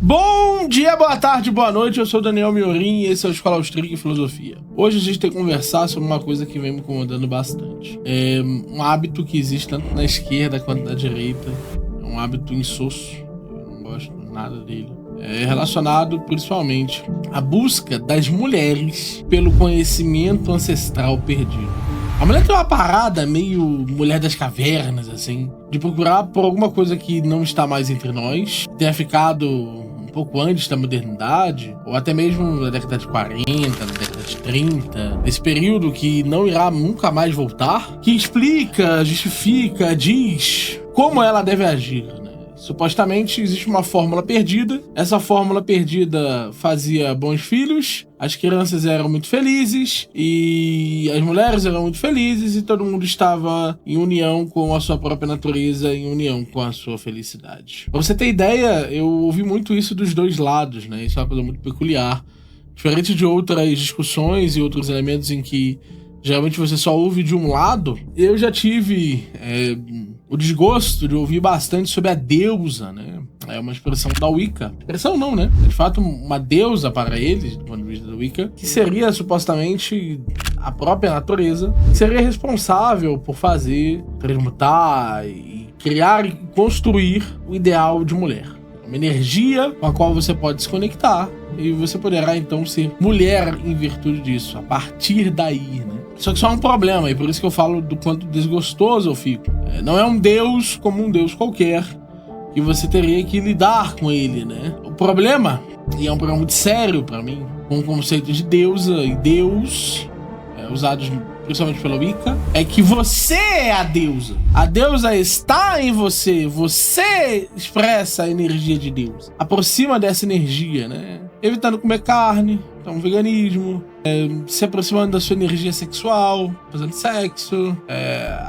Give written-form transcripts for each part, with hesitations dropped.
Bom dia, boa tarde, boa noite, eu sou o Daniel Miorim e esse é o Escola Austríaca e Filosofia. Hoje a gente tem que conversar sobre uma coisa que vem me incomodando bastante. É um hábito que existe tanto na esquerda quanto na direita. É um hábito insosso, eu não gosto nada dele. É relacionado principalmente à busca das mulheres pelo conhecimento ancestral perdido. A mulher tem uma parada meio mulher das cavernas, assim, de procurar por alguma coisa que não está mais entre nós, tenha ficado um pouco antes da modernidade, ou até mesmo na década de 40, na década de 30, esse período que não irá nunca mais voltar, que explica, justifica, diz como ela deve agir, né? Supostamente existe uma fórmula perdida. Essa fórmula perdida fazia bons filhos, as crianças eram muito felizes e as mulheres eram muito felizes e todo mundo estava em união com a sua própria natureza, em união com a sua felicidade. Pra você ter ideia, eu ouvi muito isso dos dois lados, né? Isso é uma coisa muito peculiar. Diferente de outras discussões e outros elementos em que geralmente você só ouve de um lado, eu já tive o desgosto de ouvir bastante sobre a deusa, né? É uma expressão da Wicca. Expressão não, né? De fato, uma deusa para eles, do ponto de vista da Wicca, que seria supostamente a própria natureza, que seria responsável por fazer, transmutar e criar e construir o ideal de mulher. Uma energia com a qual você pode se conectar e você poderá então ser mulher em virtude disso, a partir daí, né? Só que só há um problema, e por isso que eu falo do quanto desgostoso eu fico. Não é um deus como um deus qualquer, que você teria que lidar com ele, né? O problema, e é um problema muito sério pra mim, com o conceito de deusa e deus, usados principalmente pela Wicca, é que você é a deusa. A deusa está em você, você expressa a energia de Deus. Aproxima dessa energia, né? Evitando comer carne, então veganismo, se aproximando da sua energia sexual, fazendo sexo,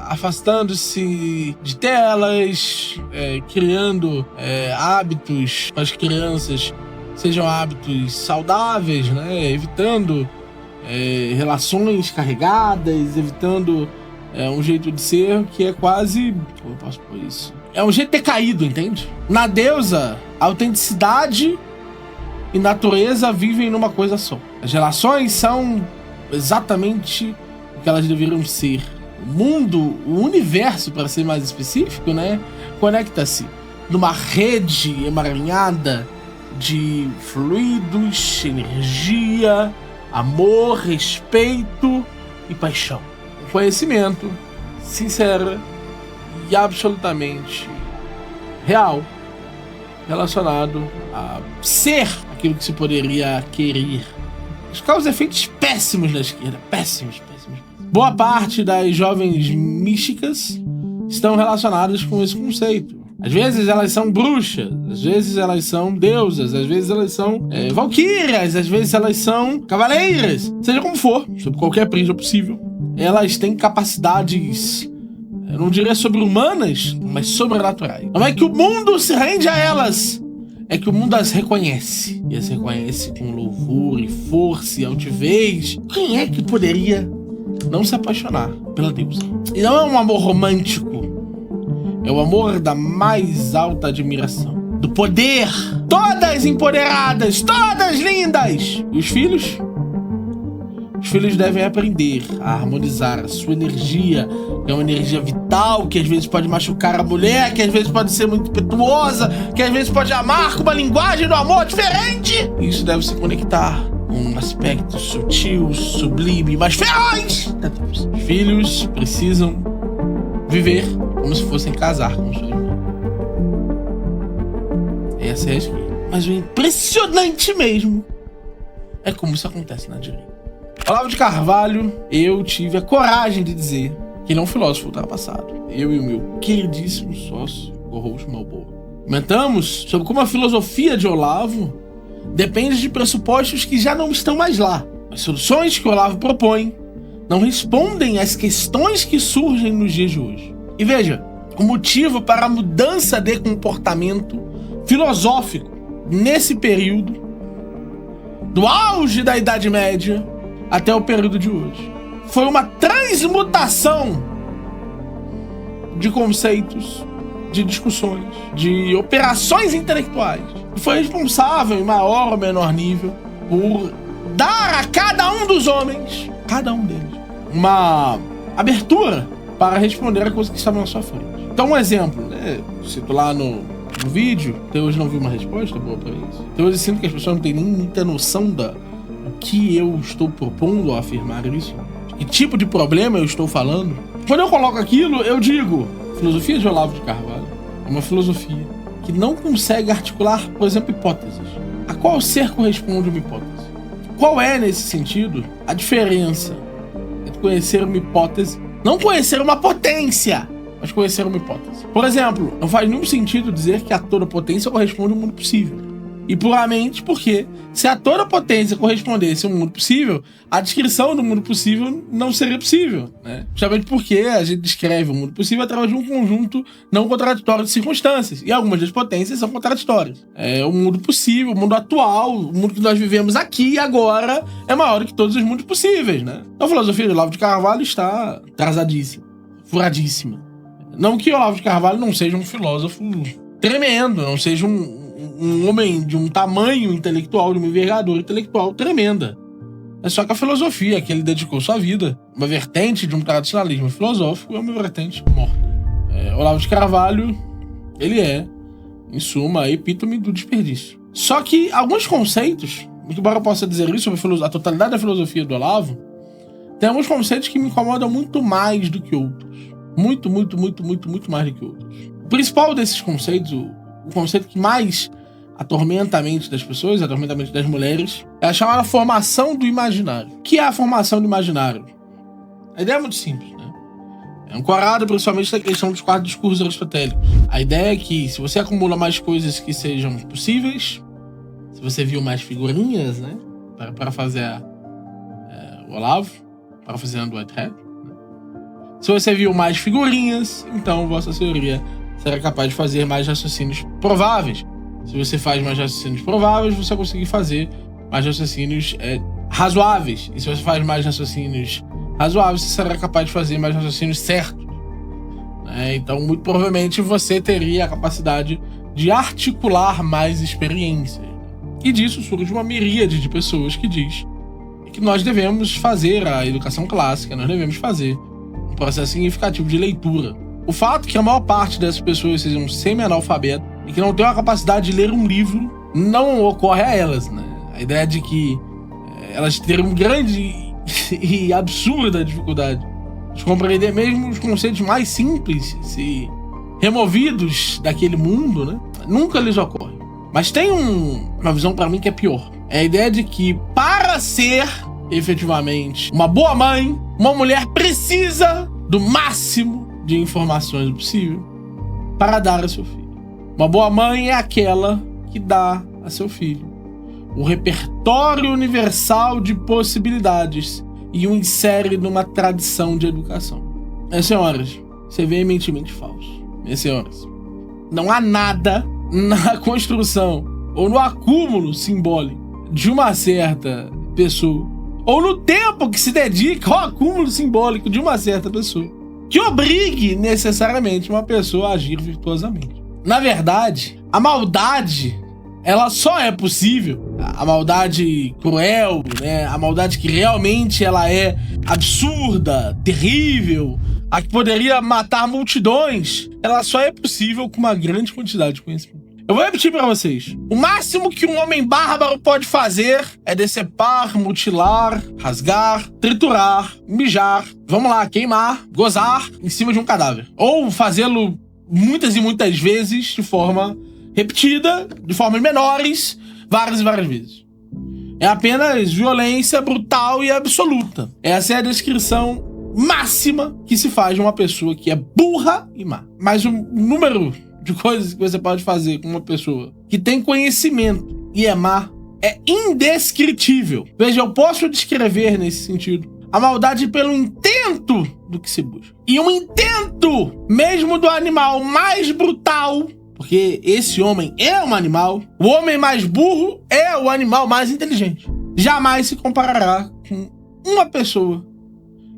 afastando-se de telas, criando hábitos para as crianças, sejam hábitos saudáveis, né? Evitando relações carregadas, evitando um jeito de ser que é quase... Como eu posso pôr isso? É um jeito decaído, entende? Na deusa, autenticidade e natureza vivem numa coisa só. As relações são exatamente o que elas deveriam ser. O mundo, o universo, para ser mais específico, né, conecta-se numa rede emaranhada de fluidos, energia, amor, respeito e paixão. Um conhecimento sincero e absolutamente real relacionado a ser aquilo que se poderia querer. Isso causa efeitos péssimos na esquerda. Péssimos. Boa parte das jovens místicas estão relacionadas com esse conceito. Às vezes elas são bruxas, às vezes elas são deusas, às vezes elas são valquírias, às vezes elas são cavaleiras. Seja como for, sob qualquer prisma possível. Elas têm capacidades, eu não diria sobre-humanas, mas sobrenaturais. Não é que o mundo se rende a elas, é que o mundo as reconhece. E as reconhece com louvor e força e altivez. Quem é que poderia não se apaixonar pela deusa? E não é um amor romântico. É o amor da mais alta admiração. Do poder. Todas empoderadas, todas lindas. E os filhos? Os filhos devem aprender a harmonizar a sua energia. É uma energia vital, que às vezes pode machucar a mulher, que às vezes pode ser muito impetuosa, que às vezes pode amar com uma linguagem do amor diferente. E isso deve se conectar com um aspecto sutil, sublime, mas feroz. Os filhos precisam viver como se fossem casar com sua irmã. Essa é a esquerda. Mas o impressionante mesmo é como isso acontece na direita. Olavo de Carvalho, eu tive a coragem de dizer que ele é um filósofo ultrapassado. Eu e o meu queridíssimo sócio, co-host Malboro, comentamos sobre como a filosofia de Olavo depende de pressupostos que já não estão mais lá. As soluções que Olavo propõe não respondem às questões que surgem nos dias de hoje. E veja, o motivo para a mudança de comportamento filosófico nesse período, do auge da Idade Média até o período de hoje, foi uma transmutação de conceitos, de discussões, de operações intelectuais foi responsável, em maior ou menor nível, por dar a cada um dos homens, cada um deles, uma abertura para responder a coisa que estava na sua frente. Então, um exemplo, né? Cito lá no vídeo, até hoje não vi uma resposta boa para isso. Até hoje sinto que as pessoas não têm nem muita noção do que eu estou propondo ao afirmar isso. Que tipo de problema eu estou falando. Quando eu coloco aquilo, eu digo, filosofia de Olavo de Carvalho é uma filosofia que não consegue articular, por exemplo, hipóteses. A qual ser corresponde uma hipótese? Qual é, nesse sentido, a diferença entre conhecer uma hipótese, não conhecer uma potência, mas conhecer uma hipótese? Por exemplo, não faz nenhum sentido dizer que a toda potência corresponde ao mundo possível. E puramente porque, se a toda potência correspondesse a um mundo possível, a descrição do mundo possível não seria possível, né? Justamente porque a gente descreve o mundo possível através de um conjunto não contraditório de circunstâncias. E algumas das potências são contraditórias. O mundo possível, o mundo atual, o mundo que nós vivemos aqui e agora é maior do que todos os mundos possíveis, né? Então a filosofia de Olavo de Carvalho está atrasadíssima, furadíssima. Não que Olavo de Carvalho não seja um filósofo tremendo, não seja um homem de um tamanho intelectual, de uma envergadura intelectual tremenda. É só que a filosofia que ele dedicou sua vida, uma vertente de um tradicionalismo filosófico, é uma vertente morta. Olavo de Carvalho, ele é, em suma, a epítome do desperdício. Só que alguns conceitos, muito embora eu possa dizer isso sobre a totalidade da filosofia do Olavo, tem alguns conceitos que me incomodam muito mais do que outros. Muito mais do que outros. O principal desses conceitos, o conceito que mais atormenta a mente das pessoas, atormenta a mente das mulheres, é a chamada formação do imaginário. O que é a formação do imaginário? A ideia é muito simples, né? É ancorado principalmente na questão dos 4 discursos aristotélicos. A ideia é que se você acumula mais coisas que sejam possíveis, se você viu mais figurinhas, né? Para fazer o Olavo, para fazer o Whitehead, né? Se você viu mais figurinhas, então vossa teoria será capaz de fazer mais raciocínios prováveis. Se você faz mais raciocínios prováveis, você vai conseguir fazer mais raciocínios razoáveis. E se você faz mais raciocínios razoáveis, você será capaz de fazer mais raciocínios certos. Então, muito provavelmente, você teria a capacidade de articular mais experiências. E disso surge uma miríade de pessoas que diz que nós devemos fazer a educação clássica, nós devemos fazer um processo significativo de leitura. O fato que a maior parte dessas pessoas sejam semi-analfabetas e que não tenham a capacidade de ler um livro não ocorre a elas, né? A ideia de que elas teriam grande e absurda dificuldade de compreender mesmo os conceitos mais simples, se removidos daquele mundo, né? Nunca lhes ocorre. Mas tem uma visão para mim que é pior. É a ideia de que para ser efetivamente uma boa mãe, uma mulher precisa do máximo de informações possível para dar a seu filho. Uma boa mãe é aquela que dá a seu filho o repertório universal de possibilidades e o insere numa tradição de educação. Minhas senhoras, isso é veementemente falso. Minhas senhoras, não há nada na construção ou no acúmulo simbólico de uma certa pessoa, ou no tempo que se dedica ao acúmulo simbólico de uma certa pessoa, que obrigue necessariamente uma pessoa a agir virtuosamente. Na verdade, a maldade, ela só é possível, a maldade cruel, né? A maldade que realmente ela é absurda, terrível, a que poderia matar multidões, ela só é possível com uma grande quantidade de conhecimento. Eu vou repetir pra vocês. O máximo que um homem bárbaro pode fazer é decepar, mutilar, rasgar, triturar, mijar, vamos lá, queimar, gozar em cima de um cadáver. Ou fazê-lo muitas e muitas vezes de forma repetida, de formas menores, várias e várias vezes. É apenas violência brutal e absoluta. Essa é a descrição máxima que se faz de uma pessoa que é burra e má. Mas o número de coisas que você pode fazer com uma pessoa que tem conhecimento e é má é indescritível. Veja, eu posso descrever nesse sentido a maldade pelo intento do que se busca. E um intento mesmo do animal mais brutal, porque esse homem é um animal, o homem mais burro é o animal mais inteligente. Jamais se comparará com uma pessoa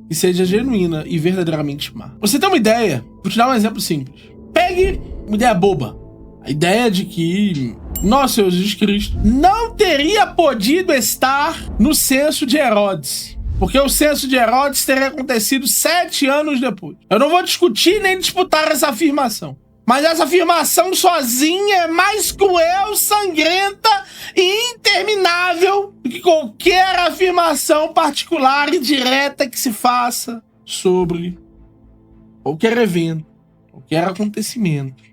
que seja genuína e verdadeiramente má. Você tem uma ideia? Vou te dar um exemplo simples. Pegue uma ideia boba. A ideia de que nosso Senhor Jesus Cristo não teria podido estar no censo de Herodes, porque o censo de Herodes teria acontecido 7 anos depois. Eu não vou discutir nem disputar essa afirmação, mas essa afirmação sozinha é mais cruel, sangrenta e interminável do que qualquer afirmação particular e direta que se faça sobre qualquer evento, qualquer acontecimento,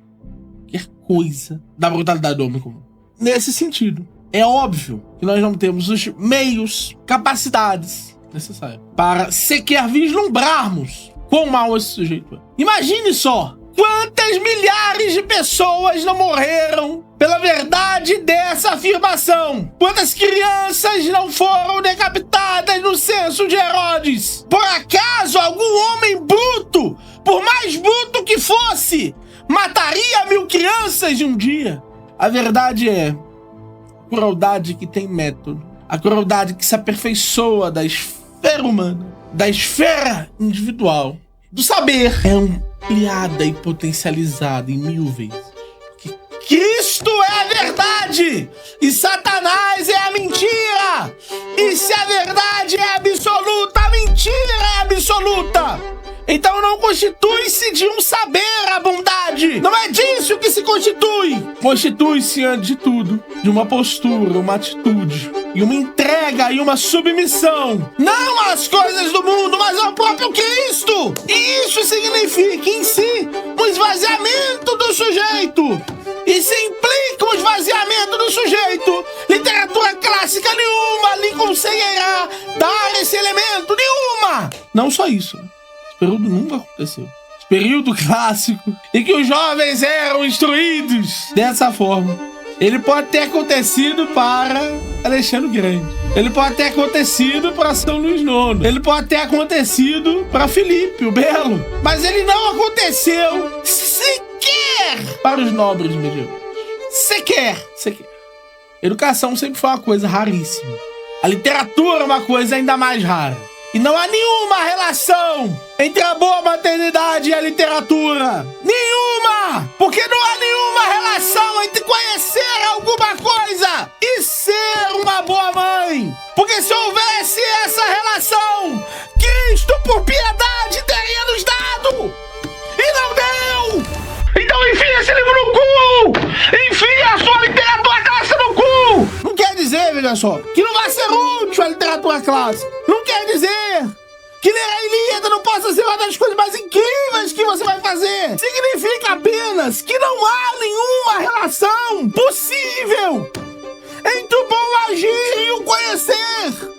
qualquer coisa da brutalidade do homem comum. Nesse sentido, é óbvio que nós não temos os meios, capacidades necessárias para sequer vislumbrarmos quão mal esse sujeito é. Imagine só quantas milhares de pessoas não morreram pela verdade dessa afirmação. Quantas crianças não foram decapitadas no censo de Herodes. Por acaso algum homem bruto, por mais bruto que fosse, mataria 1000 crianças em um dia? A verdade é a crueldade que tem método, a crueldade que se aperfeiçoa da esfera humana, da esfera individual, do saber, é ampliada e potencializada em 1000 vezes. Porque Cristo é a verdade e Satanás é a mentira. E se a verdade é absoluta, a mentira é absoluta. Então não constitui-se de um saber a bondade. Não é disso que se constitui. Constitui-se, antes de tudo, de uma postura, uma atitude, e uma entrega e uma submissão. Não às coisas do mundo, mas ao próprio Cristo. E isso significa em si um esvaziamento do sujeito. E se implica um esvaziamento do sujeito, literatura clássica nenhuma lhe conseguirá dar esse elemento, nenhuma. Não só isso. Esse período nunca aconteceu. Esse período clássico em que os jovens eram instruídos dessa forma. Ele pode ter acontecido para Alexandre o Grande. Ele pode ter acontecido para São Luís IX. Ele pode ter acontecido para Filipe o Belo. Mas ele não aconteceu sequer para os nobres medievais. Sequer. Educação sempre foi uma coisa raríssima. A literatura é uma coisa ainda mais rara. E não há nenhuma relação entre a boa maternidade e a literatura. Nenhuma! Porque não há nenhuma relação entre conhecer alguma coisa e ser uma boa mãe. Porque se houvesse essa relação, Cristo, por piedade, teria nos dado. E não deu! Então enfia esse livro no cu! Enfia a sua literatura clássica no cu! Não quer dizer, veja só, que não vai ser útil a literatura clássica. Não quer dizer que ler a Ilíada não possa ser uma das coisas mais incríveis que você vai fazer. Significa apenas que não há nenhuma relação possível entre o bom agir e o conhecer.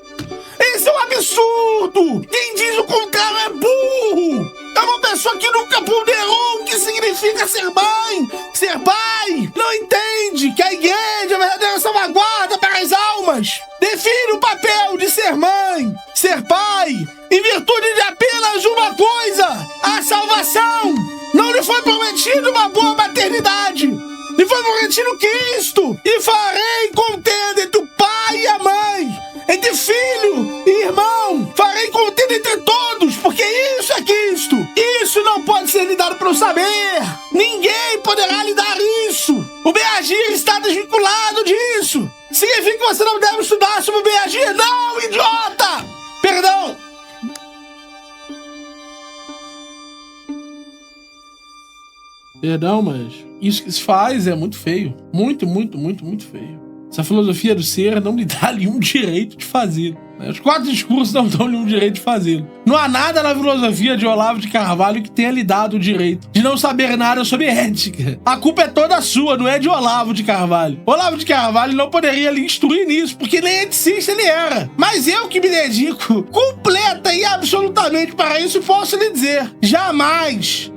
Isso é um absurdo. Quem diz o contrário é burro. É uma pessoa que nunca ponderou o que significa ser mãe, ser pai. Não entende que a igreja é a verdadeira salvaguarda para as almas. Define o papel de ser mãe, ser pai, em virtude de apenas uma coisa: a salvação. Não lhe foi prometido uma boa maternidade. Lhe foi prometido Cristo. E farei contenda entre o pai e a mãe, entre filho e irmão. Farei contenda entre todos, porque isso é Cristo. Isso não pode ser lhe dado pelo saber. Ninguém poderá lhe dar isso. O bem agir está desvinculado disso. Significa que você não deve estudar sobre o bem agir? Não, idiota! Perdão. Perdão, mas isso que se faz é muito feio. Muito feio. Essa filosofia do ser não lhe dá nenhum direito de fazê-lo. Os 4 discursos não dão nenhum direito de fazê-lo. Não há nada na filosofia de Olavo de Carvalho que tenha lhe dado o direito de não saber nada sobre ética. A culpa é toda sua, não é de Olavo de Carvalho. Olavo de Carvalho não poderia lhe instruir nisso, porque nem eticista ele era. Mas eu que me dedico completa e absolutamente para isso, posso lhe dizer: jamais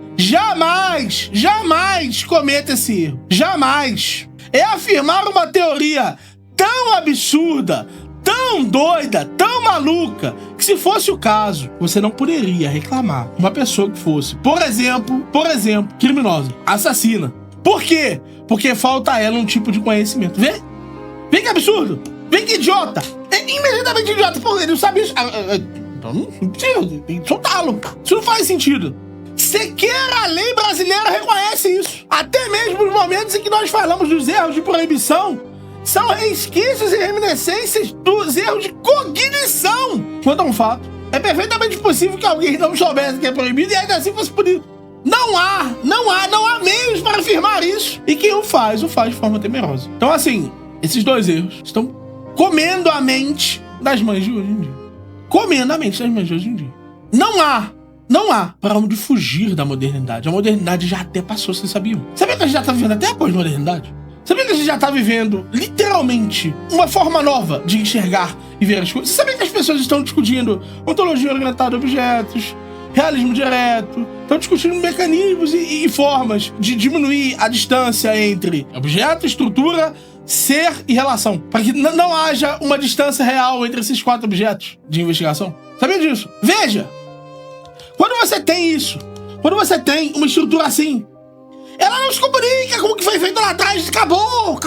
cometa esse erro. Jamais. É afirmar uma teoria tão absurda, tão doida, tão maluca, que se fosse o caso, você não poderia reclamar uma pessoa que fosse, por exemplo, criminosa, assassina. Por quê? Porque falta a ela um tipo de conhecimento. Vê? Vê que absurdo. Vê que idiota. É imediatamente idiota. Pô, ele não sabe isso. Então não precisa, tem que soltá-lo. Isso não faz sentido. sequer a lei brasileira reconhece isso. Até mesmo os momentos em que nós falamos dos erros de proibição são resquícios e reminiscências dos erros de cognição quanto a um fato. É perfeitamente possível que alguém não soubesse que é proibido e ainda assim fosse punido. Não há meios para afirmar isso. E quem o faz de forma temerosa. Então, assim, esses dois erros estão comendo a mente das mães de hoje em dia. Comendo a mente das mães de hoje em dia. Não há para onde fugir da modernidade. A modernidade já até passou, vocês sabiam? Sabia que a gente já tá vivendo até a pós-modernidade? Sabia que a gente já tá vivendo, literalmente, uma forma nova de enxergar e ver as coisas? Você sabia que as pessoas estão discutindo ontologia orientada a objetos, realismo direto, estão discutindo mecanismos e formas de diminuir a distância entre objeto, estrutura, ser e relação, para que não haja uma distância real entre esses 4 objetos de investigação? Sabia disso? Veja! Quando você tem isso, quando você tem uma estrutura assim, ela não se comunica com o que foi feito lá atrás. Acabou.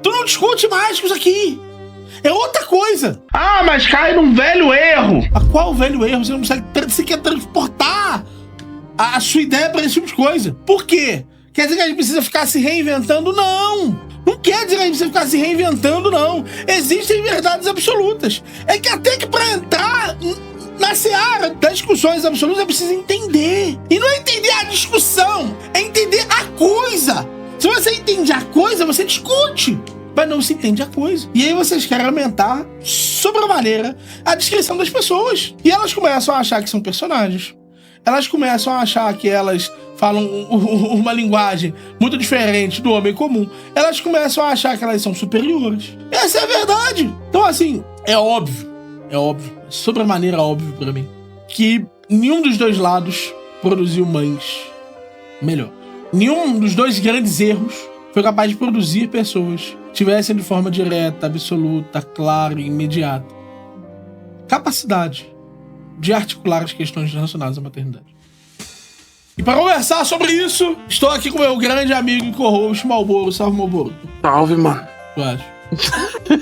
Tu não discute mais com isso aqui. É outra coisa. Ah, mas cai num velho erro. A qual velho erro? Você não consegue sequer transportar a sua ideia para esse tipo de coisa. Por quê? Quer dizer que a gente precisa ficar se reinventando? Não quer dizer que a gente precisa ficar se reinventando, não. Existem verdades absolutas. É que até que para entrar na seara das discussões absolutas é preciso entender. E não é entender a discussão, é entender a coisa. Se você entende a coisa, você discute. Mas não se entende a coisa. E aí vocês querem aumentar, sobre a maneira, a descrição das pessoas. E elas começam a achar que são personagens. Elas começam a achar que elas falam uma linguagem muito diferente do homem comum. Elas começam a achar que elas são superiores. Essa é a verdade. Então, assim, é óbvio, sobremaneira óbvio pra mim, que nenhum dos dois lados produziu mães melhor. Nenhum dos dois grandes erros foi capaz de produzir pessoas que tivessem de forma direta, absoluta, clara e imediata capacidade de articular as questões relacionadas à maternidade. E para conversar sobre isso, estou aqui com meu grande amigo e co-host, Malboro. Salve, Malboro. Salve, mano. Tu acha?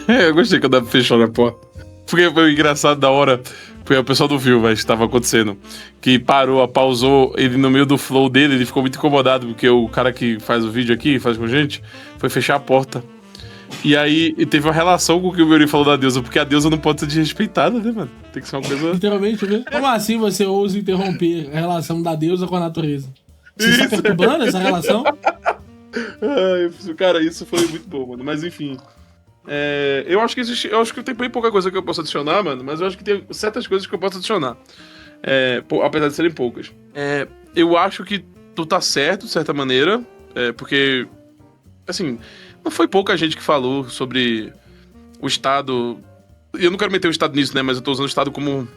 Eu gostei quando fechou na porta. Porque foi engraçado da hora. Foi o pessoal do viu, mas estava acontecendo. Que pausou ele no meio do flow dele. Ele ficou muito incomodado, porque o cara que faz o vídeo aqui, faz com a gente, foi fechar a porta. E aí teve uma relação com o que o Meurinho falou da deusa, porque a deusa não pode ser desrespeitada, né, mano? Tem que ser uma coisa... Literalmente, né? Como assim você ousa interromper a relação da deusa com a natureza? Você está perturbando essa relação? Cara, isso foi muito bom, mano. Mas enfim... eu acho que tem bem pouca coisa que eu posso adicionar, mano, mas eu acho que tem certas coisas que eu posso adicionar. Apesar de serem poucas. Eu acho que tu tá certo, de certa maneira, porque, assim, não foi pouca gente que falou sobre o Estado. Eu não quero meter o Estado nisso, né, mas eu tô usando o Estado como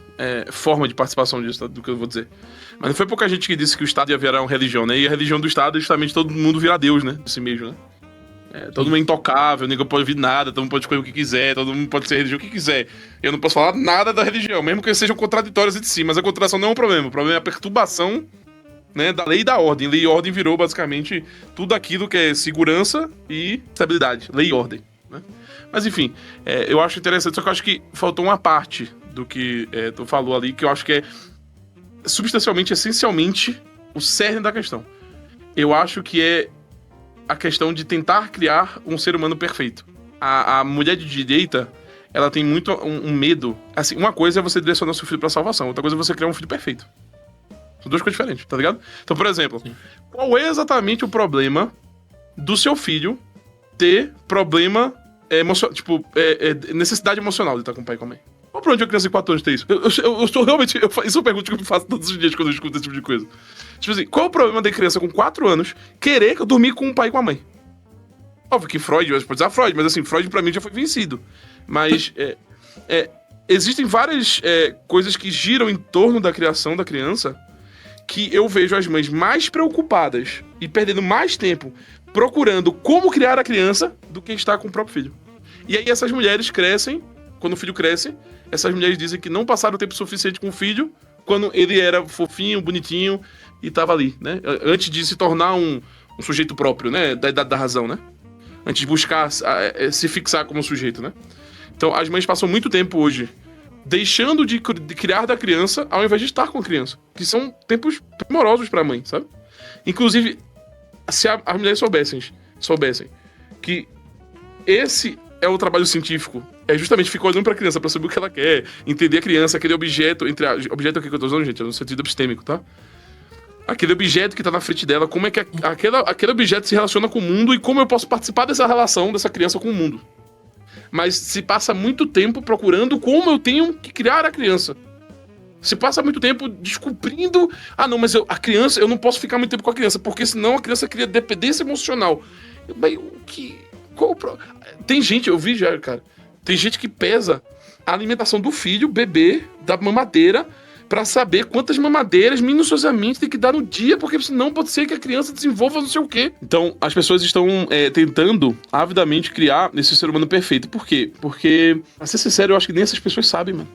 forma de participação disso, do que eu vou dizer. Mas não foi pouca gente que disse que o Estado ia virar uma religião, né, e a religião do Estado é justamente todo mundo virar Deus, né, si mesmo, né. Todo mundo é intocável, ninguém pode ouvir nada, todo mundo pode escolher o que quiser, todo mundo pode ser religião o que quiser. Eu não posso falar nada da religião, mesmo que eles sejam contraditórios entre si, mas a contradição não é um problema. O problema é a perturbação, né, da lei e da ordem. Lei e ordem virou basicamente tudo aquilo que é segurança e estabilidade. Lei e ordem, né? Mas enfim, eu acho interessante, só que eu acho que faltou uma parte do que tu falou ali, que eu acho que é substancialmente, essencialmente, o cerne da questão. Eu acho que é a questão de tentar criar um ser humano perfeito. A mulher de direita, ela tem muito um medo. Assim, uma coisa é você direcionar seu filho pra salvação, outra coisa é você criar um filho perfeito. São duas coisas diferentes, tá ligado? Então, por exemplo, sim, qual é exatamente o problema do seu filho ter problema emocional, tipo, necessidade emocional de estar com o pai e com a mãe? Qual o problema de uma criança de 4 anos ter isso? Eu estou realmente... Isso é uma pergunta que eu me faço todos os dias quando eu escuto esse tipo de coisa. Tipo assim, qual é o problema da criança com 4 anos querer que eu dormir com o pai e com a mãe? Óbvio que Freud, você pode usar Freud, mas assim, Freud pra mim já foi vencido. Mas existem várias coisas que giram em torno da criação da criança que eu vejo as mães mais preocupadas e perdendo mais tempo procurando como criar a criança do que estar com o próprio filho. E aí essas mulheres crescem, quando o filho cresce, essas mulheres dizem que não passaram tempo suficiente com o filho quando ele era fofinho, bonitinho e tava ali, né? Antes de se tornar um sujeito próprio, né? Da idade da razão, né? Antes de buscar se fixar como sujeito, né? Então as mães passam muito tempo hoje deixando de criar da criança ao invés de estar com a criança. Que são tempos primorosos pra mãe, sabe? Inclusive, se as mulheres soubessem que esse é o trabalho científico, é justamente ficar olhando pra criança pra saber o que ela quer, entender a criança, aquele objeto, objeto aqui que eu tô usando, gente, é no sentido epistêmico, tá? Aquele objeto que tá na frente dela, como é que aquele objeto se relaciona com o mundo e como eu posso participar dessa relação dessa criança com o mundo. Mas se passa muito tempo procurando como eu tenho que criar a criança. Se passa muito tempo descobrindo... mas a criança, eu não posso ficar muito tempo com a criança, porque senão a criança cria dependência emocional. Mas o que... Tem gente, eu vi já, cara, tem gente que pesa a alimentação do filho, bebê, da mamadeira, pra saber quantas mamadeiras minuciosamente tem que dar no dia, porque senão pode ser que a criança desenvolva não sei o quê. Então, as pessoas estão tentando avidamente criar esse ser humano perfeito. Por quê? Porque, pra ser sincero, eu acho que nem essas pessoas sabem, mano.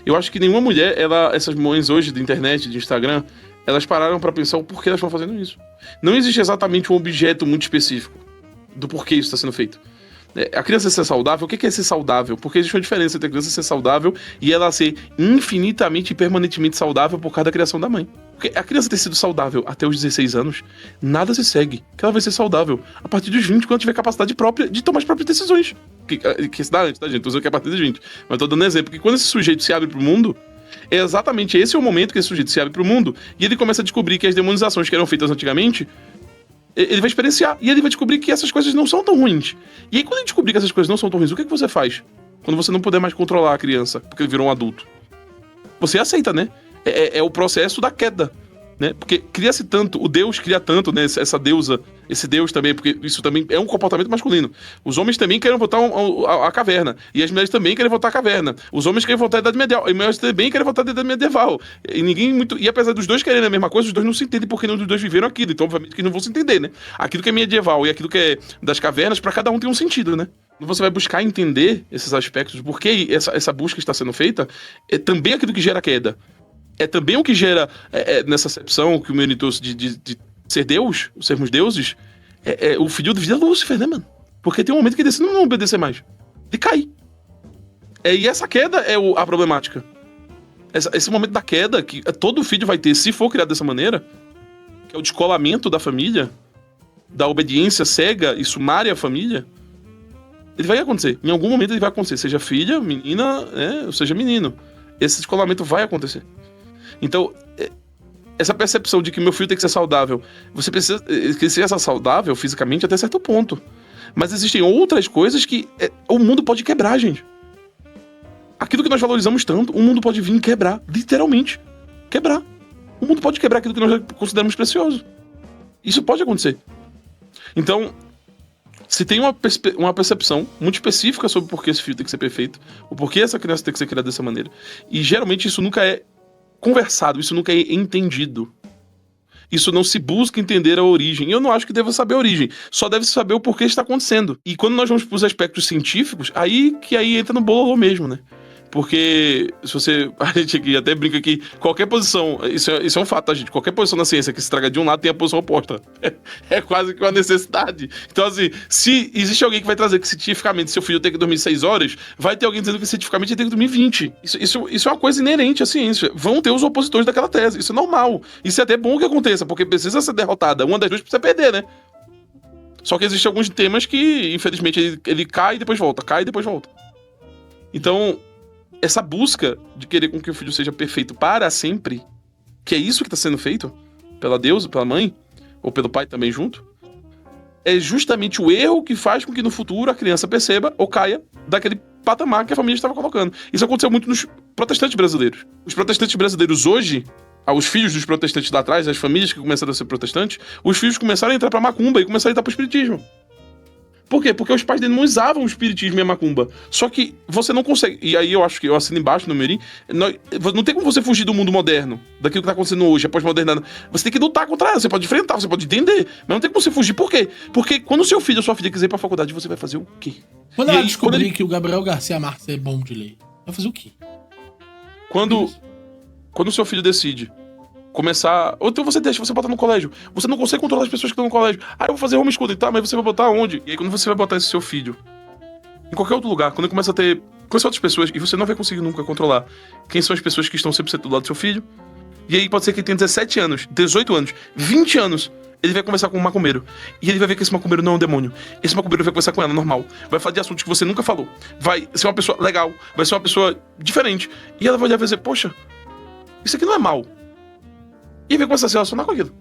Eu acho que nenhuma mulher, essas mães hoje de internet, de Instagram, elas pararam pra pensar o porquê elas estão fazendo isso. Não existe exatamente um objeto muito específico do porquê isso está sendo feito. A criança ser saudável, o que é ser saudável? Porque existe uma diferença entre a criança ser saudável e ela ser infinitamente e permanentemente saudável por causa da criação da mãe. Porque a criança ter sido saudável até os 16 anos, nada se segue que ela vai ser saudável a partir dos 20, quando tiver capacidade própria de tomar as próprias decisões. Que se dá antes, tá, gente? Tô usando que é a partir dos 20. Mas tô dando exemplo, porque quando esse sujeito se abre pro mundo, é exatamente esse o momento que esse sujeito se abre pro mundo e ele começa a descobrir que as demonizações que eram feitas antigamente, ele vai experienciar e ele vai descobrir que essas coisas não são tão ruins. E aí, quando ele descobrir que essas coisas não são tão ruins, o que você faz? Quando você não puder mais controlar a criança, porque ele virou um adulto. Você aceita, né? É o processo da queda, né? Porque cria-se tanto, o Deus cria tanto, né? Essa deusa, esse Deus também, porque isso também é um comportamento masculino. Os homens também querem voltar a caverna. E as mulheres também querem voltar à caverna. Os homens querem voltar à Idade Medieval. E as mulheres também querem voltar à Idade Medieval. E apesar dos dois quererem a mesma coisa, os dois não se entendem porque nenhum dos dois viveram aquilo. Então, obviamente, que não vão se entender, né? Aquilo que é medieval e aquilo que é das cavernas, pra cada um tem um sentido, né? Você vai buscar entender esses aspectos, porque essa busca está sendo feita, é também aquilo que gera queda. É também o que gera, nessa acepção que o meu trouxe de ser Deus, sermos deuses, o filho de vida é Lúcifer, né, mano? Porque tem um momento que ele decide não obedecer mais. Ele cai. E essa queda é a problemática. Esse momento da queda, que todo filho vai ter, se for criado dessa maneira, que é o descolamento da família, da obediência cega e sumária à família, ele vai acontecer. Em algum momento ele vai acontecer. Seja filha, menina, ou seja menino. Esse descolamento vai acontecer. Então, essa percepção de que meu filho tem que ser saudável, você precisa que ele seja saudável fisicamente até certo ponto. Mas existem outras coisas que o mundo pode quebrar, gente. Aquilo que nós valorizamos tanto, o mundo pode vir quebrar, literalmente. Quebrar. O mundo pode quebrar aquilo que nós consideramos precioso. Isso pode acontecer. Então, se tem uma percepção muito específica sobre por que esse filho tem que ser perfeito, o porquê essa criança tem que ser criada dessa maneira. E geralmente isso nunca é conversado, isso nunca é entendido. Isso não se busca entender a origem. Eu não acho que deva saber a origem. Só deve saber o porquê está acontecendo. E quando nós vamos para os aspectos científicos, aí entra no bololô mesmo, né? Porque se você... A gente aqui até brinca que qualquer posição... Isso é um fato, tá, gente? Qualquer posição na ciência que se traga de um lado tem a posição oposta. É quase que uma necessidade. Então, assim, se existe alguém que vai trazer que cientificamente seu filho tem que dormir 6 horas, vai ter alguém dizendo que cientificamente ele tem que dormir 20. Isso é uma coisa inerente à ciência. Vão ter os opositores daquela tese. Isso é normal. Isso é até bom que aconteça, porque precisa ser derrotada. Uma das duas precisa perder, né? Só que existem alguns temas que, infelizmente, ele cai e depois volta. Cai e depois volta. Então... essa busca de querer com que o filho seja perfeito para sempre, que é isso que está sendo feito pela deusa, pela mãe, ou pelo pai também junto, é justamente o erro que faz com que no futuro a criança perceba ou caia daquele patamar que a família estava colocando. Isso aconteceu muito nos protestantes brasileiros. Os protestantes brasileiros hoje, os filhos dos protestantes lá atrás, as famílias que começaram a ser protestantes, os filhos começaram a entrar pra macumba e começaram a entrar pro espiritismo. Por quê? Porque os pais dele não usavam o espiritismo e a macumba. Só que você não consegue... E aí eu acho que eu assino embaixo no Mirim. Não tem como você fugir do mundo moderno, daquilo que tá acontecendo hoje, a pós-modernidade. Você tem que lutar contra ela, você pode enfrentar, você pode entender. Mas não tem como você fugir. Por quê? Porque quando o seu filho ou sua filha quiser ir pra faculdade, você vai fazer o quê? Quando ela descobrir que o Gabriel Garcia Marques é bom de ler, vai fazer o quê? Quando o seu filho decide começar... Ou então você deixa, você bota no colégio. Você não consegue controlar as pessoas que estão no colégio. Eu vou fazer homeschooling, tá? Mas você vai botar onde? E aí quando você vai botar esse seu filho em qualquer outro lugar, quando ele começa a ter conhecer outras pessoas e você não vai conseguir nunca controlar quem são as pessoas que estão 100% do lado do seu filho. E aí pode ser que ele tenha 17 anos, 18 anos, 20 anos. Ele vai conversar com um macumbeiro. E ele vai ver que esse macumbeiro não é um demônio. Esse macumbeiro vai conversar com ela normal. Vai falar de assuntos que você nunca falou. Vai ser uma pessoa legal. Vai ser uma pessoa diferente. E ela vai olhar e vai dizer, poxa, isso aqui não é mal. E vai começar a se relacionar com aquilo.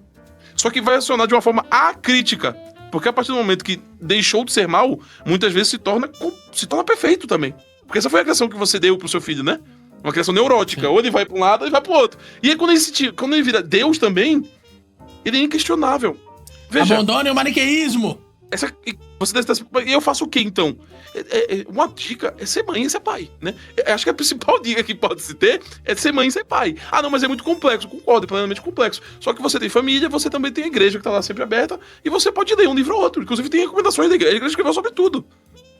Só que vai acionar de uma forma acrítica. Porque a partir do momento que deixou de ser mal, muitas vezes se torna perfeito também. Porque essa foi a criação que você deu pro seu filho, né? Uma criação neurótica. Ou ele vai pra um lado, ou ele vai pro outro. E aí quando ele vira Deus também, ele é inquestionável. Veja, abandone o maniqueísmo. Você deve estar... E eu faço o quê, então? Uma dica é ser mãe e ser pai, né? Acho que a principal dica que pode se ter é ser mãe e ser pai. Ah, não, mas é muito complexo. Concordo, é plenamente complexo. Só que você tem família, você também tem a igreja que tá lá sempre aberta, e você pode ler um livro ou outro. Inclusive tem recomendações da igreja. A igreja escreveu sobre tudo.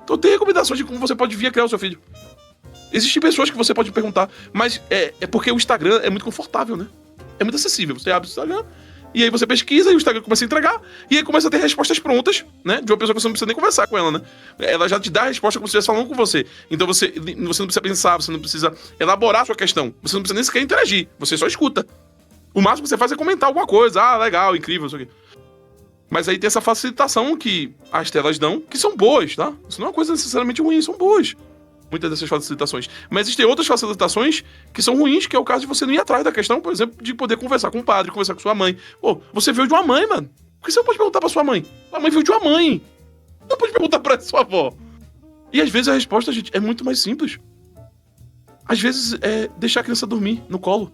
Então tem recomendações de como você pode vir a criar o seu filho. Existem pessoas que você pode perguntar, mas é porque o Instagram é muito confortável, né? É muito acessível. Você abre o Instagram, e aí você pesquisa, e o Instagram começa a entregar, e aí começa a ter respostas prontas, né? De uma pessoa que você não precisa nem conversar com ela, né? Ela já te dá a resposta como se estivesse falando com você. Então você não precisa pensar, você não precisa elaborar a sua questão. Você não precisa nem sequer interagir, você só escuta. O máximo que você faz é comentar alguma coisa. Ah, legal, incrível, isso aqui. Mas aí tem essa facilitação que as telas dão, que são boas, tá? Isso não é uma coisa necessariamente ruim, são boas. Muitas dessas facilitações. Mas existem outras facilitações que são ruins, que é o caso de você não ir atrás da questão, por exemplo, de poder conversar com o padre, conversar com sua mãe. Pô, você veio de uma mãe, mano. Por que você não pode perguntar pra sua mãe? Sua mãe veio de uma mãe. Não pode perguntar pra sua avó. E às vezes a resposta, gente, é muito mais simples. Às vezes é deixar a criança dormir no colo.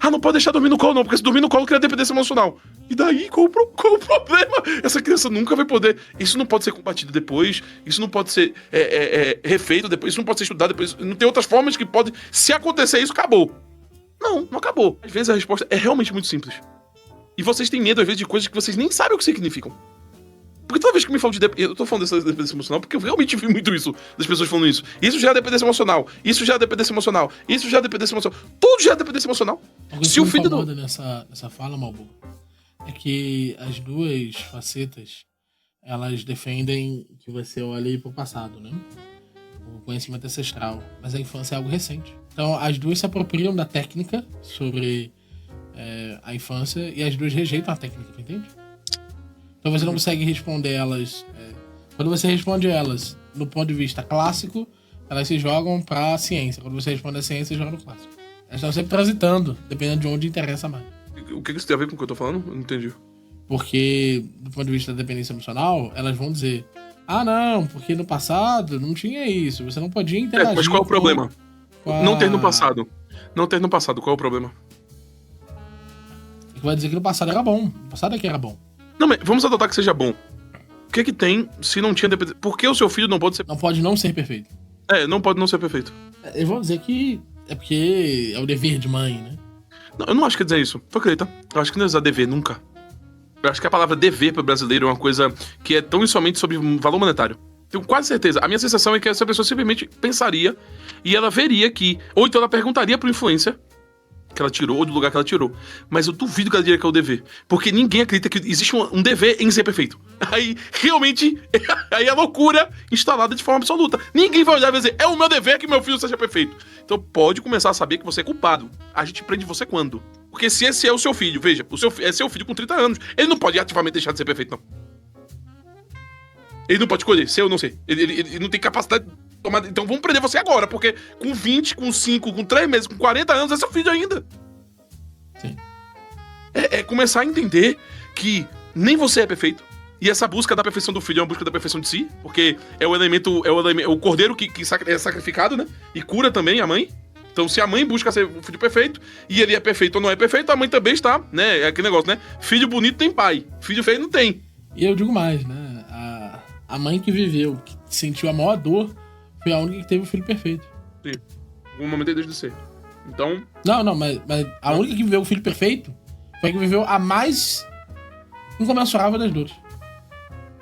Ah, não pode deixar dormir no colo não, porque se dormir no colo cria dependência emocional. E daí, qual o problema? Essa criança nunca vai poder... Isso não pode ser combatido depois, isso não pode ser refeito depois, isso não pode ser estudado depois, não tem outras formas que pode... Se acontecer isso, acabou. Não acabou. Às vezes a resposta é realmente muito simples. E vocês têm medo, às vezes, de coisas que vocês nem sabem o que significam. Porque toda vez que me falam de... Eu tô falando dessa dependência emocional porque eu realmente vi muito isso, das pessoas falando isso. Isso já é dependência emocional. Isso já é dependência emocional. Isso já é dependência emocional. Tudo já é dependência emocional. Se o filho não... nessa fala, Malbu, é que as duas facetas, elas defendem que você olhe pro passado, né? O conhecimento ancestral. Mas a infância é algo recente. Então, as duas se apropriam da técnica sobre a infância e as duas rejeitam a técnica, entende? Então você não consegue responder elas... quando você responde elas no ponto de vista clássico, elas se jogam pra ciência. Quando você responde a ciência, você joga no clássico. Elas estão sempre transitando, dependendo de onde interessa mais. O que isso tem a ver com o que eu tô falando? Eu não entendi. Porque, do ponto de vista da dependência emocional, elas vão dizer... Ah, não, porque no passado não tinha isso. Você não podia interagir... Mas qual é o problema? Não ter no passado. Não ter no passado, qual é o problema? Vai dizer que no passado era bom. No passado é que era bom. Não, mas vamos adotar que seja bom. O que tem se não tinha dependência? Por que o seu filho não pode ser... Não pode não ser perfeito. Não pode não ser perfeito. Eles vão dizer que é porque é o dever de mãe, né? Não, eu não acho que quer dizer isso. Tu acredita? Eu acho que não é usar dever nunca. Eu acho que a palavra dever para o brasileiro é uma coisa que é tão e somente sobre valor monetário. Tenho quase certeza. A minha sensação é que essa pessoa simplesmente pensaria e ela veria que... Ou então ela perguntaria pro influencer que ela tirou, ou do lugar que ela tirou. Mas eu duvido que ela diria que é o dever. Porque ninguém acredita que existe um dever em ser perfeito. Aí, realmente, aí é loucura instalada de forma absoluta. Ninguém vai olhar e vai dizer, é o meu dever que meu filho seja perfeito. Então pode começar a saber que você é culpado. A gente prende você quando? Porque se esse é o seu filho, veja, é seu filho com 30 anos, ele não pode ativamente deixar de ser perfeito, não. Ele não pode escolher, ser ou não ser. Ele não tem capacidade de tomar... Então vamos prender você agora, porque com 20, com 5, com 3 meses, com 40 anos, é seu filho ainda. Sim. É começar a entender que nem você é perfeito. E essa busca da perfeição do filho é uma busca da perfeição de si, porque é o cordeiro que é sacrificado, né? E cura também a mãe. Então, se a mãe busca ser o filho perfeito, e ele é perfeito ou não é perfeito, a mãe também está, né? É aquele negócio, né? Filho bonito tem pai, filho feio não tem. E eu digo mais, né? A mãe que viveu, que sentiu a maior dor, foi a única que teve o filho perfeito. Sim. Em algum momento ele deixa de ser. Então... Não, mas a única que viveu o filho perfeito foi a que viveu a mais incomensurável das dores.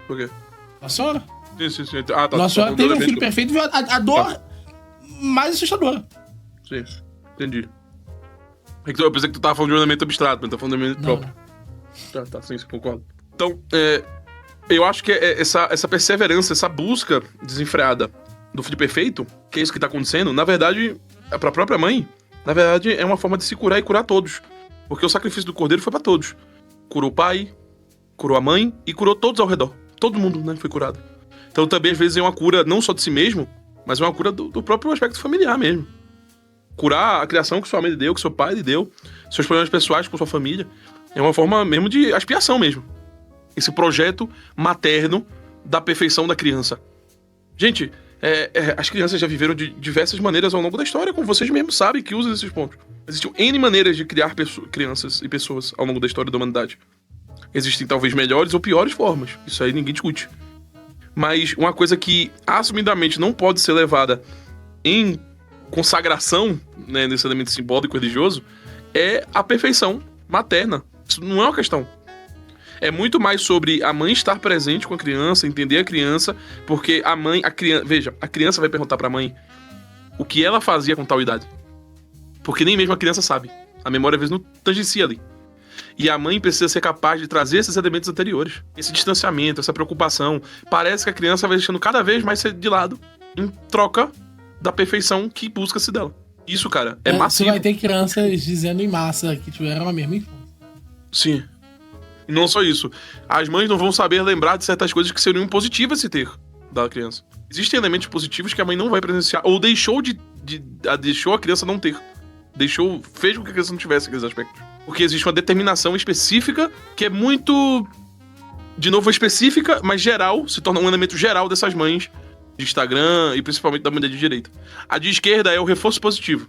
Por quê? Nossa Senhora. Sim. Ah, tá. Nossa Senhora teve um filho perfeito e viu a dor mais assustadora. Sim, entendi. Eu pensei que tu tava falando de um elemento abstrato, mas tá falando de um elemento próprio. Tá, sim, concordo. Então, eu acho que essa perseverança, essa busca desenfreada do filho perfeito, que é isso que tá acontecendo, na verdade, pra própria mãe, na verdade, é uma forma de se curar e curar todos. Porque o sacrifício do cordeiro foi pra todos. Curou o pai, curou a mãe e curou todos ao redor. Todo mundo, né, foi curado. Então também, às vezes, é uma cura não só de si mesmo, mas é uma cura do próprio aspecto familiar mesmo. Curar a criação que sua mãe lhe deu, que seu pai lhe deu, seus problemas pessoais com sua família. É uma forma mesmo de expiação mesmo. Esse projeto materno da perfeição da criança. Gente, as crianças já viveram de diversas maneiras ao longo da história, como vocês mesmos sabem que usam esses pontos. Existem N maneiras de criar crianças e pessoas ao longo da história da humanidade. Existem talvez melhores ou piores formas. Isso aí ninguém discute. Mas uma coisa que assumidamente não pode ser levada em consagração, né, nesse elemento simbólico religioso, é a perfeição materna. Isso não é uma questão. É muito mais sobre a mãe estar presente com a criança, entender a criança, porque veja, a criança vai perguntar pra mãe o que ela fazia com tal idade. Porque nem mesmo a criança sabe. A memória às vezes não tangencia ali. E a mãe precisa ser capaz de trazer esses elementos anteriores. Esse distanciamento, essa preocupação. Parece que a criança vai deixando cada vez mais ser de lado, em troca da perfeição que busca-se dela. Isso, cara, é massivo. Você vai ter crianças dizendo em massa que tiveram a mesma infância. Sim. E não só isso. As mães não vão saber lembrar de certas coisas que seriam positivas se ter da criança. Existem elementos positivos que a mãe não vai presenciar, ou deixou deixou a criança não ter. Fez com que a criança não tivesse aqueles aspectos. Porque existe uma determinação específica que é muito, de novo, específica, mas geral, se torna um elemento geral dessas mães de Instagram e principalmente da mulher de direita. A de esquerda é o reforço positivo.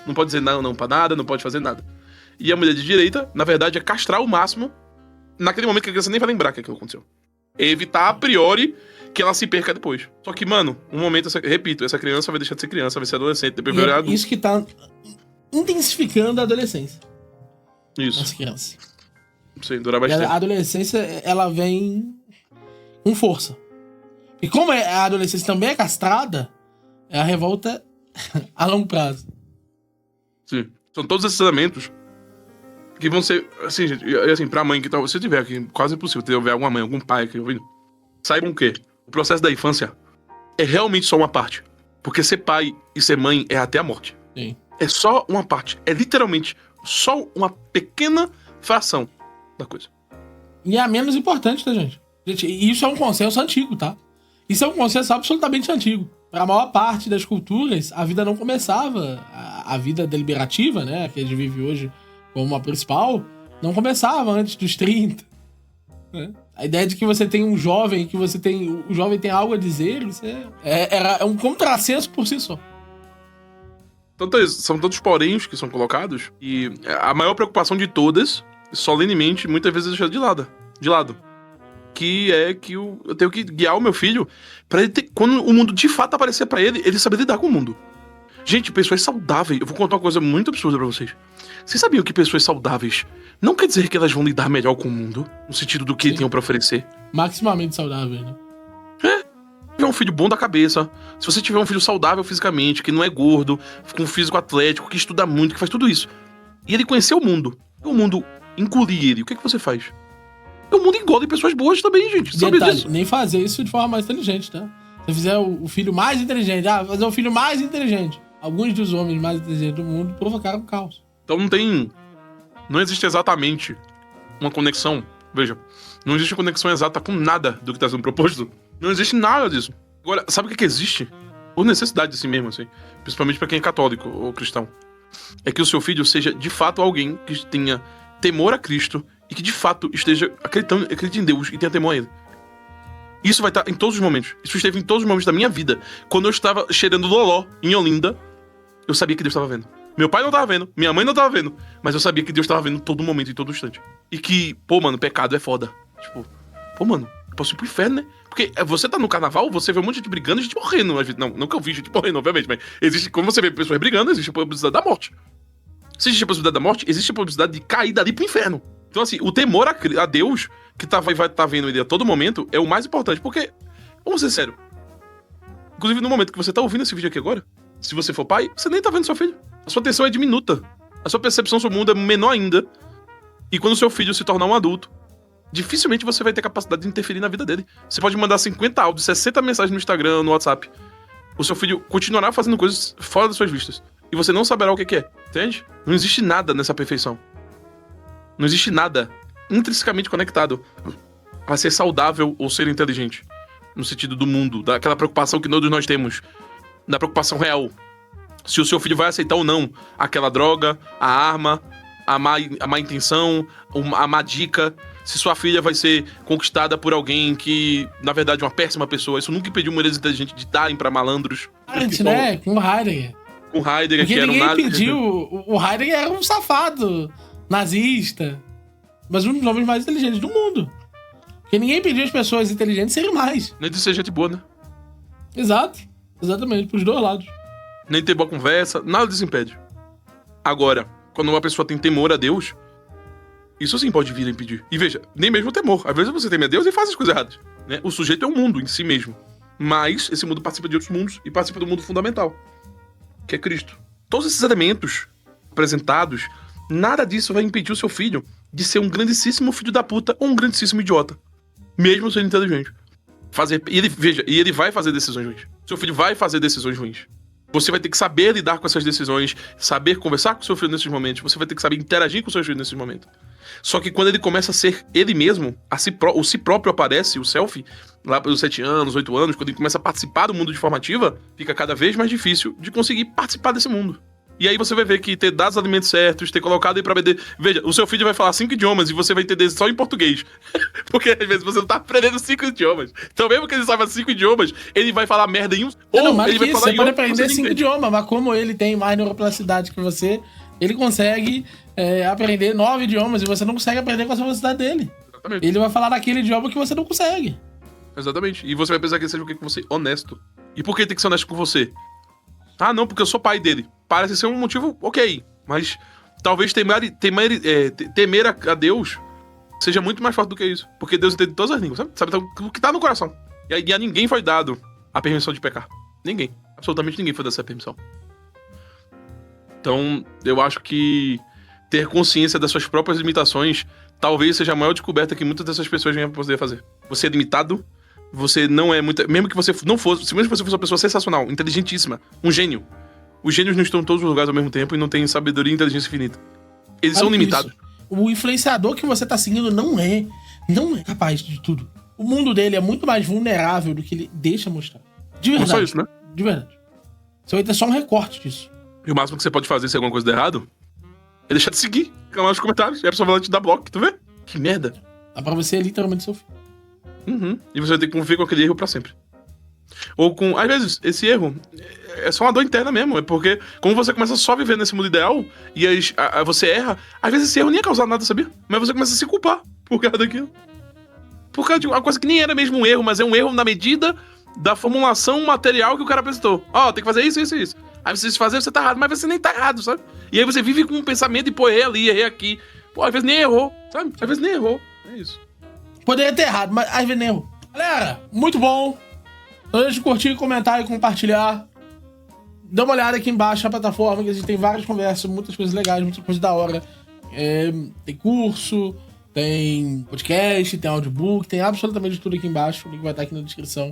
Não pode dizer não pra nada, não pode fazer nada. E a mulher de direita, na verdade, é castrar o máximo naquele momento que a criança nem vai lembrar que aquilo aconteceu. É evitar a priori que ela se perca depois. Só que, mano, um momento, repito, essa criança vai deixar de ser criança, vai ser adolescente, depois vai virar adulto. Isso que tá intensificando a adolescência. Isso. Nas crianças. Sim, durar bastante. A adolescência, ela vem com força. E como a adolescência também é castrada, é a revolta a longo prazo. Sim. São todos esses elementos que vão ser, assim, gente, assim, pra mãe que tá, se tiver aqui, quase impossível ter alguma mãe, algum pai aqui ouvindo, saibam que o processo da infância é realmente só uma parte. Porque ser pai e ser mãe é até a morte. Sim. É só uma parte. É literalmente só uma pequena fração da coisa. E é a menos importante, tá, gente? Gente, isso é um consenso antigo, tá? Isso é um consenso absolutamente antigo. Para a maior parte das culturas, a vida não começava, a vida deliberativa, né, que a gente vive hoje como a principal, não começava antes dos 30. Né? A ideia de que você tem um jovem, o jovem tem algo a dizer, isso é um contrassenso por si só. São tantos poréns que são colocados, e a maior preocupação de todas, solenemente, muitas vezes é deixada de lado. Que é que eu tenho que guiar o meu filho pra ele ter, quando o mundo de fato aparecer pra ele saber lidar com o mundo. Gente, pessoas saudáveis, eu vou contar uma coisa muito absurda pra vocês. Vocês sabiam que pessoas saudáveis não quer dizer que elas vão lidar melhor com o mundo, no sentido do que tenham pra oferecer? Maximamente saudável, né? Se tiver um filho bom da cabeça, se você tiver um filho saudável fisicamente, que não é gordo, com um físico atlético, que estuda muito, que faz tudo isso, e ele conhecer o mundo engolir ele, o que você faz? O mundo engole pessoas boas também, gente. Sabe disso? Nem fazer isso de forma mais inteligente, tá? Se fizer o filho mais inteligente, fazer o filho mais inteligente. Alguns dos homens mais inteligentes do mundo provocaram caos. Então não existe exatamente uma conexão. Veja, não existe conexão exata com nada do que está sendo proposto. Não existe nada disso. Agora, sabe o que existe? Por necessidade assim mesmo, assim. Principalmente para quem é católico ou cristão. É que o seu filho seja, de fato, alguém que tenha temor a Cristo e que, de fato, esteja acredite em Deus e tenha temor a Ele. Isso vai estar em todos os momentos. Isso esteve em todos os momentos da minha vida. Quando eu estava cheirando loló em Olinda, eu sabia que Deus estava vendo. Meu pai não estava vendo, minha mãe não estava vendo, mas eu sabia que Deus estava vendo todo momento, em todo instante. E que, mano, pecado é foda. Tipo, mano, eu posso ir pro inferno, né? Porque você tá no carnaval, você vê um monte de gente brigando e gente morrendo. Não que eu vi gente morrendo, obviamente, mas existe, quando você vê pessoas brigando, existe a possibilidade da morte. Se existe a possibilidade da morte, existe a possibilidade de cair dali pro inferno. Então, assim, o temor a Deus, que vai estar vendo ele a todo momento, é o mais importante. Porque, vamos ser sérios, inclusive no momento que você tá ouvindo esse vídeo aqui agora, se você for pai, você nem tá vendo seu filho. A sua atenção é diminuta. A sua percepção sobre o mundo é menor ainda. E quando o seu filho se tornar um adulto, dificilmente você vai ter capacidade de interferir na vida dele. Você pode mandar 50 áudios, 60 mensagens no Instagram, no WhatsApp. o seu filho continuará fazendo coisas fora das suas vistas. E você não saberá o que é, entende? Não existe nada nessa perfeição. Não existe nada intrinsecamente conectado a ser saudável ou ser inteligente. No sentido do mundo, daquela preocupação que todos nós temos. Da preocupação real. Se o seu filho vai aceitar ou não aquela droga, a arma, a má intenção, a má dica. Se sua filha vai ser conquistada por alguém que, na verdade, é uma péssima pessoa. Isso nunca impediu mulheres inteligentes de darem pra malandros. Né? Com o Heidegger. Com o Heidegger, porque que era um ninguém pediu. O Heidegger era um safado, nazista. Mas um dos homens mais inteligentes do mundo. Porque ninguém pediu as pessoas inteligentes serem mais. Nem de ser gente boa, né? Exato. Exatamente, pros dois lados. Nem ter boa conversa, nada disso impede. Agora, quando uma pessoa tem temor a Deus, isso sim pode vir a impedir. E veja, nem mesmo temor. Às vezes você teme a Deus e faz as coisas erradas, né? O sujeito é um mundo em si mesmo. Mas esse mundo participa de outros mundos e participa do mundo fundamental, que é Cristo. Todos esses elementos apresentados, nada disso vai impedir o seu filho de ser um grandíssimo filho da puta ou um grandíssimo idiota. Mesmo sendo inteligente. E ele vai fazer decisões ruins. Seu filho vai fazer decisões ruins. Você vai ter que saber lidar com essas decisões, saber conversar com seu filho nesses momentos, você vai ter que saber interagir com seu filho nesses momentos. Só que quando ele começa a ser ele mesmo, o si próprio aparece, o selfie, lá pelos 7 anos, 8 anos, quando ele começa a participar do mundo de forma ativa, fica cada vez mais difícil de conseguir participar desse mundo. E aí você vai ver que ter dado os alimentos certos, ter colocado ele pra beber... Veja, o seu filho vai falar 5 idiomas e você vai entender só em português. Porque às vezes você não tá aprendendo 5 idiomas. Então mesmo que ele saiba 5 idiomas, ele vai falar merda em um... Ou ele vai falar você pode aprender 5 idiomas, mas como ele tem mais neuroplasticidade que você, ele consegue aprender 9 idiomas e você não consegue aprender com a velocidade dele. Exatamente. Ele vai falar naquele idioma que você não consegue. Exatamente. E você vai pensar que ele seja o que com você? Honesto. E por que tem que ser honesto com você? Ah, não, porque eu sou pai dele. Parece ser um motivo ok, mas talvez temer a Deus seja muito mais forte do que isso. Porque Deus entende todas as línguas, sabe o que tá no coração. E a ninguém foi dado a permissão de pecar. Ninguém. Absolutamente ninguém foi dado essa permissão. Então, eu acho que ter consciência das suas próprias limitações talvez seja a maior descoberta que muitas dessas pessoas venham a poder fazer. Você é limitado, você não é muito... Mesmo que você não fosse... Mesmo que você fosse uma pessoa sensacional, inteligentíssima, um gênio. Os gênios não estão em todos os lugares ao mesmo tempo e não têm sabedoria e inteligência infinita. Eles são limitados. O influenciador que você tá seguindo não é capaz de tudo. O mundo dele é muito mais vulnerável do que ele deixa mostrar. De verdade. Não só isso, né? De verdade. Você vai ter só um recorte disso. E o máximo que você pode fazer se alguma coisa der errado é deixar de seguir, canal nos comentários. E a pessoa vai lá te dar bloco, tu vê? Que merda. Dá pra você literalmente seu filho. Uhum. E você vai ter que conviver com aquele erro pra sempre. Ou com... Às vezes, esse erro é só uma dor interna mesmo. É porque, como você começa só a viver nesse mundo ideal e você erra, às vezes esse erro nem ia causar nada, sabia? Mas você começa a se culpar por causa daquilo. Por causa de uma coisa que nem era mesmo um erro, mas é um erro na medida da formulação material que o cara apresentou. Ó, tem que fazer isso, isso e isso. Aí você se fazer, você tá errado, mas você nem tá errado, sabe? E aí você vive com um pensamento de, pô, errei ali, errei aqui. Pô, às vezes nem errou, sabe? Às vezes nem errou. É isso. Poderia ter errado, mas às vezes nem errou. Galera, muito bom. Não deixe de curtir, comentar e compartilhar. Dá uma olhada aqui embaixo na plataforma, que a gente tem várias conversas, muitas coisas legais, muitas coisas da hora. Tem curso, tem podcast, tem audiobook, tem absolutamente tudo aqui embaixo. O link vai estar aqui na descrição.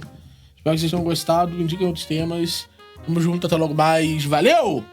Espero que vocês tenham gostado, indiquem outros temas. Tamo junto, até logo mais. Valeu!